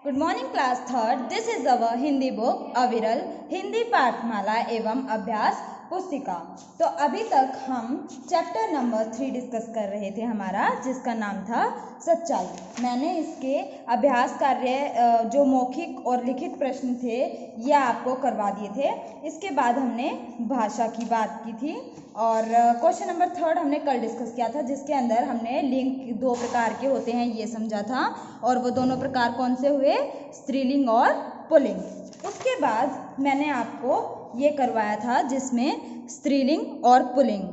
Good morning class third. This is our Hindi book अविरल हिंदी पाठमाला एवं अभ्यास पुस्तिका। तो अभी तक हम चैप्टर नंबर 3 डिस्कस कर रहे थे हमारा, जिसका नाम था सच्चाई। मैंने इसके अभ्यास कार्य जो मौखिक और लिखित प्रश्न थे ये आपको करवा दिए थे। इसके बाद हमने भाषा की बात की थी और क्वेश्चन नंबर 3 हमने कल डिस्कस किया था, जिसके अंदर हमने लिंग 2 प्रकार के होते हैं ये समझा था। और वो दोनों प्रकार कौन से हुए? स्त्रीलिंग और पुल्लिंग। उसके बाद मैंने आपको ये करवाया था जिसमें स्त्रीलिंग और पुल्लिंग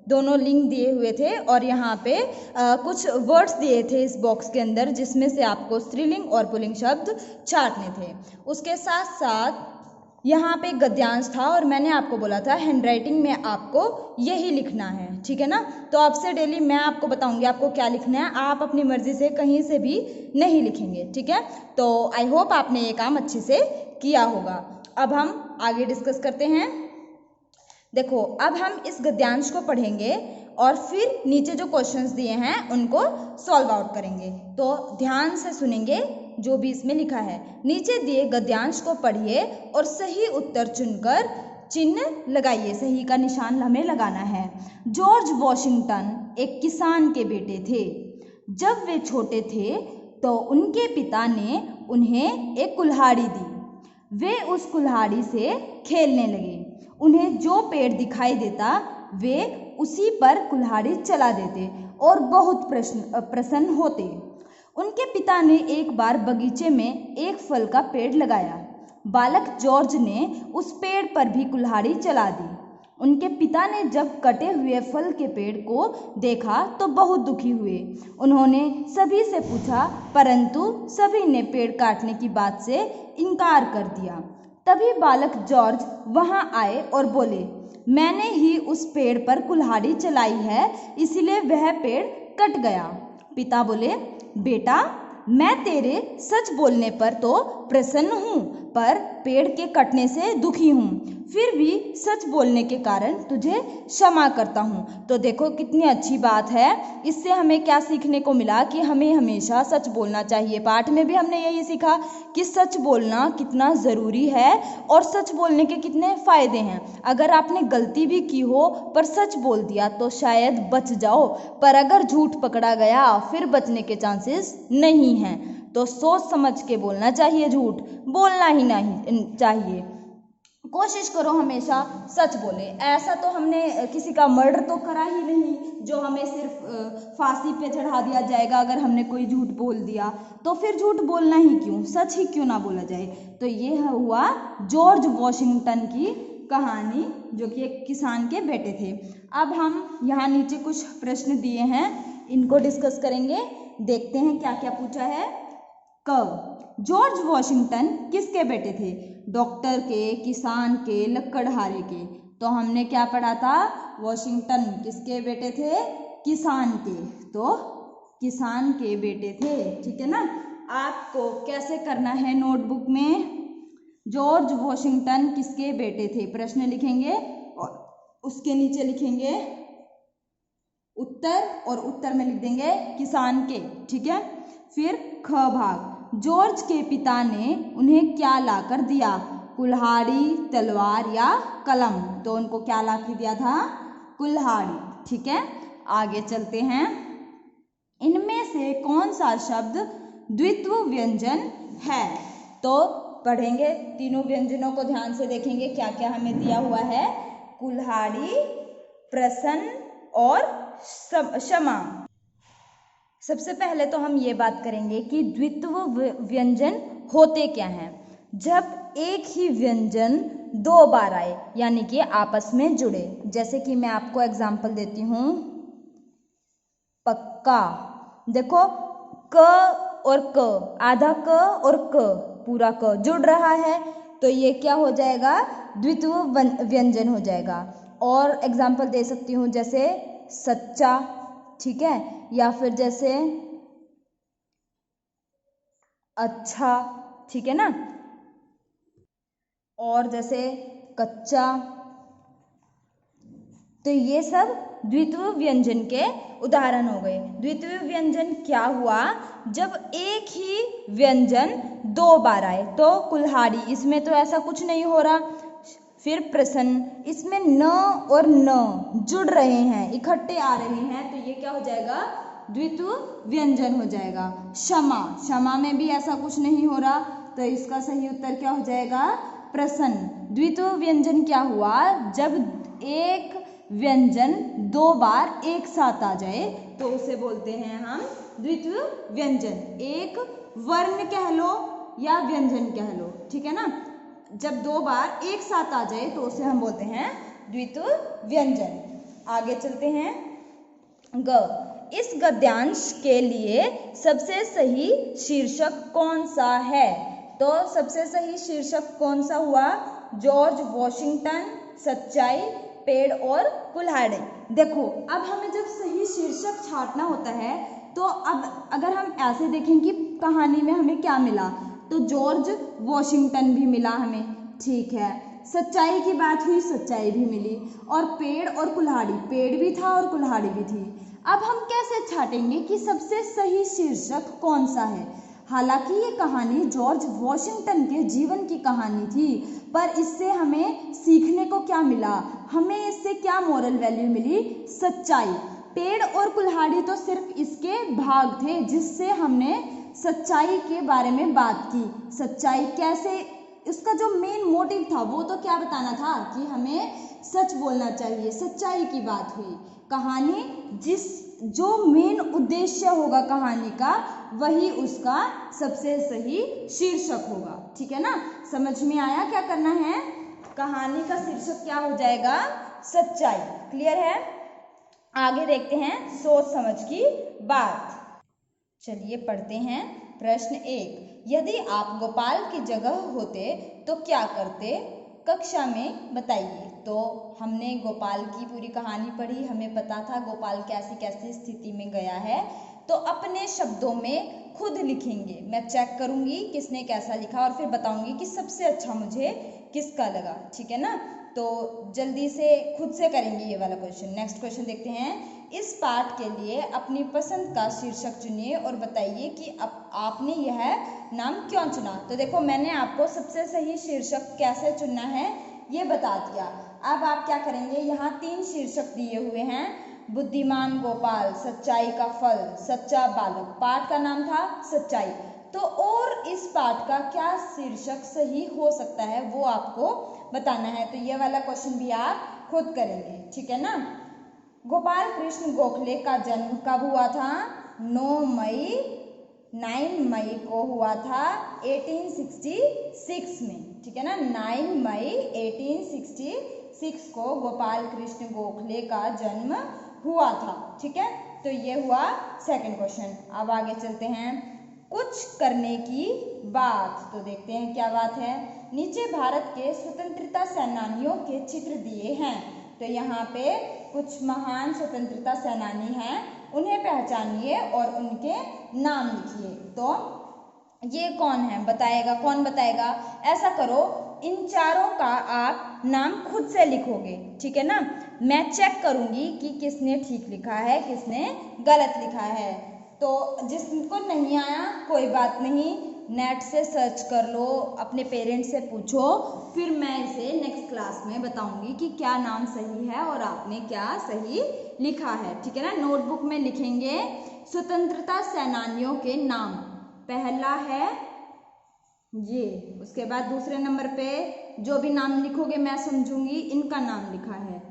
दोनों लिंग दिए हुए थे और यहाँ पे कुछ वर्ड्स दिए थे इस बॉक्स के अंदर, जिसमें से आपको स्त्रीलिंग और पुल्लिंग शब्द छांटने थे। उसके साथ साथ यहाँ पे गद्यांश था और मैंने आपको बोला था हैंडराइटिंग में आपको यही लिखना है, ठीक है ना। तो अब से डेली मैं आपको बताऊंगी आपको क्या लिखना है, आप अपनी मर्जी से कहीं से भी नहीं लिखेंगे, ठीक है। तो आई होप आपने ये काम अच्छे से किया होगा। अब हम आगे डिस्कस करते हैं। देखो, अब हम इस गद्यांश को पढ़ेंगे और फिर नीचे जो क्वेश्चंस दिए हैं उनको सॉल्व आउट करेंगे। तो ध्यान से सुनेंगे जो भी इसमें लिखा है। नीचे दिए गद्यांश को पढ़िए और सही उत्तर चुनकर चिन्ह लगाइए। सही का निशान हमें लगाना है। जॉर्ज वॉशिंगटन एक किसान के बेटे थे। जब वे छोटे थे तो उनके पिता ने उन्हें एक कुल्हाड़ी दी। वे उस कुल्हाड़ी से खेलने लगे। उन्हें जो पेड़ दिखाई देता वे उसी पर कुल्हाड़ी चला देते और बहुत प्रसन्न होते। उनके पिता ने एक बार बगीचे में एक फल का पेड़ लगाया। बालक जॉर्ज ने उस पेड़ पर भी कुल्हाड़ी चला दी। उनके पिता ने जब कटे हुए फल के पेड़ को देखा तो बहुत दुखी हुए। उन्होंने सभी से पूछा, परंतु सभी ने पेड़ काटने की बात से इनकार कर दिया। तभी बालक जॉर्ज वहां आए और बोले, मैंने ही उस पेड़ पर कुल्हाड़ी चलाई है, इसलिए वह पेड़ कट गया। पिता बोले, बेटा, मैं तेरे सच बोलने पर तो प्रसन्न हूँ, पर पेड़ के कटने से दुखी हूँ। फिर भी सच बोलने के कारण तुझे क्षमा करता हूँ। तो देखो कितनी अच्छी बात है। इससे हमें क्या सीखने को मिला कि हमें हमेशा सच बोलना चाहिए। पाठ में भी हमने यही सीखा कि सच बोलना कितना ज़रूरी है और सच बोलने के कितने फ़ायदे हैं। अगर आपने गलती भी की हो पर सच बोल दिया तो शायद बच जाओ, पर अगर झूठ पकड़ा गया फिर बचने के चांसेस नहीं हैं। तो सोच समझ के बोलना चाहिए, झूठ बोलना ही नहीं चाहिए। कोशिश करो हमेशा सच बोले। ऐसा तो हमने किसी का मर्डर तो करा ही नहीं जो हमें सिर्फ फांसी पे चढ़ा दिया जाएगा अगर हमने कोई झूठ बोल दिया। तो फिर झूठ बोलना ही क्यों, सच ही क्यों ना बोला जाए। तो ये हुआ जॉर्ज वॉशिंगटन की कहानी, जो कि एक किसान के बेटे थे। अब हम यहाँ नीचे कुछ प्रश्न दिए हैं, इनको डिस्कस करेंगे। देखते हैं क्या क्या पूछा है। क, जॉर्ज वॉशिंगटन किसके बेटे थे? डॉक्टर के, किसान के, लकड़हारे के। तो हमने क्या पढ़ा था? वॉशिंगटन किसके बेटे थे? किसान के। तो किसान के बेटे थे, ठीक है ना। आपको कैसे करना है नोटबुक में? जॉर्ज वॉशिंगटन किसके बेटे थे प्रश्न लिखेंगे और उसके नीचे लिखेंगे उत्तर और उत्तर में लिख देंगे किसान के, ठीक है। फिर ख भाग, जॉर्ज के पिता ने उन्हें क्या लाकर दिया? कुल्हाड़ी, तलवार या कलम? तो उनको क्या लाकर दिया था? कुल्हाड़ी, ठीक है। आगे चलते हैं। इनमें से कौन सा शब्द द्वित्व व्यंजन है? तो पढ़ेंगे, तीनों व्यंजनों को ध्यान से देखेंगे क्या क्या हमें दिया हुआ है। कुल्हाड़ी, प्रसन्न और क्षमा। सबसे पहले तो हम ये बात करेंगे कि द्वित्व व्यंजन होते क्या हैं। जब एक ही व्यंजन दो बार आए, यानी कि आपस में जुड़े। जैसे कि मैं आपको एग्जांपल देती हूँ, पक्का। देखो, क और क, आधा क और क, पूरा क जुड़ रहा है, तो ये क्या हो जाएगा? द्वित्व व्यंजन हो जाएगा। और एग्जांपल दे सकती हूँ जैसे सच्चा, ठीक है, या फिर जैसे अच्छा, ठीक है ना। और जैसे कच्चा, तो ये सब द्वितीय व्यंजन के उदाहरण हो गए। द्वितीय व्यंजन क्या हुआ, जब एक ही व्यंजन दो बार आए। तो कुल्हाड़ी, इसमें तो ऐसा कुछ नहीं हो रहा। फिर प्रश्न, इसमें न और न जुड़ रहे हैं, इकट्ठे आ रहे हैं, तो ये क्या हो जाएगा, द्वितीय व्यंजन हो जाएगा। क्षमा, क्षमा में भी ऐसा कुछ नहीं हो रहा, तो इसका सही उत्तर क्या हो जाएगा, प्रश्न। द्वितीय व्यंजन क्या हुआ, जब एक व्यंजन दो बार एक साथ आ जाए तो उसे बोलते हैं हम द्वितीय व्यंजन। एक वर्ण कह लो या व्यंजन कह लो, ठीक है ना। जब दो बार एक साथ आ जाए तो उसे हम बोलते हैं द्वितीय व्यंजन। आगे चलते हैं। ग, इस गद्यांश के लिए सबसे सही शीर्षक कौन सा है। तो सबसे सही शीर्षक कौन सा हुआ, जॉर्ज वॉशिंगटन, सच्चाई, पेड़ और कुल्हाड़ी। देखो, अब हमें जब सही शीर्षक छांटना होता है तो अब अगर हम ऐसे देखें कि कहानी में हमें क्या मिला, तो जॉर्ज वॉशिंगटन भी मिला हमें, ठीक है। सच्चाई की बात हुई, सच्चाई भी मिली, और पेड़ और कुल्हाड़ी, पेड़ भी था और कुल्हाड़ी भी थी। अब हम कैसे छांटेंगे कि सबसे सही शीर्षक कौन सा है। हालांकि ये कहानी जॉर्ज वॉशिंगटन के जीवन की कहानी थी, पर इससे हमें सीखने को क्या मिला, हमें इससे क्या मोरल वैल्यू मिली, सच्चाई। पेड़ और कुल्हाड़ी तो सिर्फ इसके भाग थे जिससे हमने सच्चाई के बारे में बात की। सच्चाई कैसे, उसका जो मेन मोटिव था वो तो क्या बताना था कि हमें सच बोलना चाहिए, सच्चाई की बात हुई। कहानी जो मेन उद्देश्य होगा कहानी का, वही उसका सबसे सही शीर्षक होगा, ठीक है ना। समझ में आया क्या करना है, कहानी का शीर्षक क्या हो जाएगा, सच्चाई। क्लियर है। आगे देखते हैं सोच समझ की बात। चलिए पढ़ते हैं। प्रश्न 1, यदि आप गोपाल की जगह होते तो क्या करते, कक्षा में बताइए। तो हमने गोपाल की पूरी कहानी पढ़ी, हमें पता था गोपाल कैसी कैसी स्थिति में गया है, तो अपने शब्दों में खुद लिखेंगे। मैं चेक करूंगी किसने कैसा लिखा और फिर बताऊंगी कि सबसे अच्छा मुझे किसका लगा, ठीक है ना। तो जल्दी से खुद से करेंगे ये वाला क्वेश्चन। नेक्स्ट क्वेश्चन देखते हैं। इस पाठ के लिए अपनी पसंद का शीर्षक चुनिए और बताइए कि आपने यह नाम क्यों चुना। तो देखो, मैंने आपको सबसे सही शीर्षक कैसे चुनना है ये बता दिया। अब आप क्या करेंगे, यहाँ 3 शीर्षक दिए हुए हैं, बुद्धिमान गोपाल, सच्चाई का फल, सच्चा बालक। पाठ का नाम था सच्चाई, तो और इस पाठ का क्या शीर्षक सही हो सकता है वो आपको बताना है। तो ये वाला क्वेश्चन भी आप खुद करेंगे, ठीक है ना। गोपाल कृष्ण गोखले का जन्म कब हुआ था, 9 मई को हुआ था 1866 में, ठीक है ना। 9 मई 1866 को गोपाल कृष्ण गोखले का जन्म हुआ था, ठीक है। तो ये हुआ सेकंड क्वेश्चन। अब आगे चलते हैं। कुछ करने की बात, तो देखते हैं क्या बात है। नीचे भारत के स्वतंत्रता सेनानियों के चित्र दिए हैं, तो यहाँ पे कुछ महान स्वतंत्रता सेनानी हैं, उन्हें पहचानिए और उनके नाम लिखिए। तो ये कौन है बताएगा, कौन बताएगा। ऐसा करो, इन चारों का आप नाम खुद से लिखोगे, ठीक है ना। मैं चेक करूंगी कि किसने ठीक लिखा है, किसने गलत लिखा है। तो जिसको नहीं आया कोई बात नहीं, नेट से सर्च कर लो, अपने पेरेंट्स से पूछो, फिर मैं इसे नेक्स्ट क्लास में बताऊंगी कि क्या नाम सही है और आपने क्या सही लिखा है, ठीक है ना। नोटबुक में लिखेंगे स्वतंत्रता सेनानियों के नाम, पहला है ये, उसके बाद दूसरे नंबर पे जो भी नाम लिखोगे मैं समझूंगी, इनका नाम लिखा है,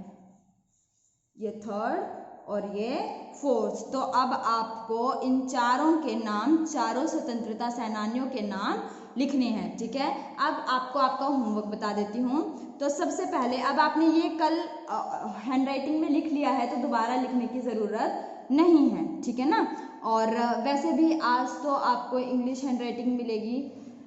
ये थर्ड और ये फोर्थ। तो अब आपको इन चारों के नाम, चारों स्वतंत्रता सेनानियों के नाम लिखने हैं, ठीक है। अब आपको आपका होमवर्क बता देती हूँ। तो सबसे पहले, अब आपने ये कल हैंडराइटिंग में लिख लिया है तो दोबारा लिखने की ज़रूरत नहीं है, ठीक है ना। और वैसे भी आज तो आपको इंग्लिश हैंडराइटिंग मिलेगी,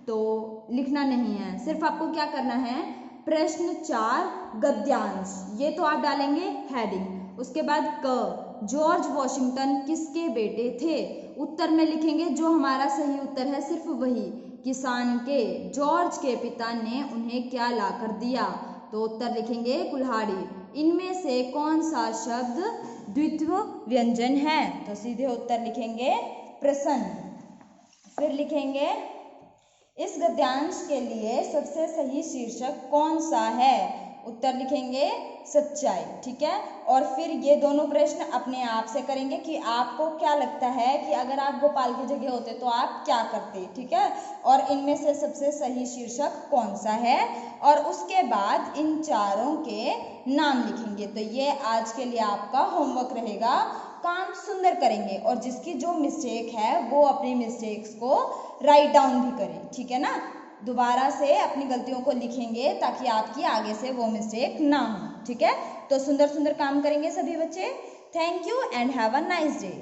तो लिखना नहीं है, सिर्फ आपको क्या करना है, प्रश्न 4 गद्यांश, ये तो आप डालेंगे हेडिंग। उसके बाद क, जॉर्ज वॉशिंगटन किसके बेटे थे, उत्तर में लिखेंगे जो हमारा सही उत्तर है सिर्फ वही, किसान के। जॉर्ज के पिता ने उन्हें क्या लाकर दिया, तो उत्तर लिखेंगे कुल्हाड़ी। इनमें से कौन सा शब्द द्वित्व व्यंजन है? तो सीधे उत्तर लिखेंगे प्रसन्न। फिर लिखेंगे इस गद्यांश के लिए सबसे सही शीर्षक कौन सा है? उत्तर लिखेंगे सच्चाई। ठीक है, और फिर ये दोनों प्रश्न अपने आप से करेंगे कि आपको क्या लगता है कि अगर आप गोपाल की जगह होते तो आप क्या करते। ठीक है, और इनमें से सबसे सही शीर्षक कौन सा है, और उसके बाद इन चारों के नाम लिखेंगे। तो ये आज के लिए आपका होमवर्क रहेगा। काम सुंदर करेंगे और जिसकी जो मिस्टेक है वो अपनी मिस्टेक्स को राइट डाउन भी करें। ठीक है ना, दोबारा से अपनी गलतियों को लिखेंगे ताकि आपकी आगे से वो मिस्टेक ना हो। ठीक है, तो सुंदर सुंदर काम करेंगे सभी बच्चे। Thank you and have a nice day.